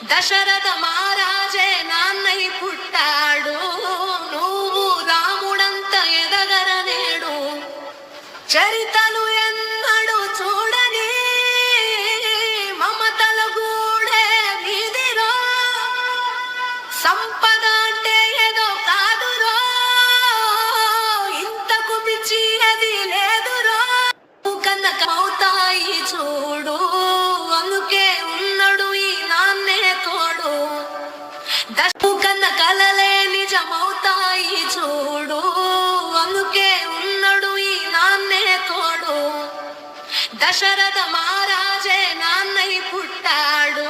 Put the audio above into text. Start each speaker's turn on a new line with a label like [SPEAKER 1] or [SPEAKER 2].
[SPEAKER 1] దశరథ మహారాజే నాన్నై పుట్టాడు, నువ్వు రాముడంత ఎదగరనేడు. చరితలు ఎన్నడు చూడని మమతల గూడే మీదిరో, సంపద అంటే ఏదో కాదురో, ఇంతకు మించి అది లేదురో. కన్నకమవుతాయి చూడు, అందుకే ఉన్నడు ఈ నాన్నే తోడు. దశకు కన్న కలలే నిజమవుతాయి చూడు, అందుకే ఉన్నడు ఈ నాన్నే తోడు. దశరథ మహారాజే నాన్నై పుట్టాడు.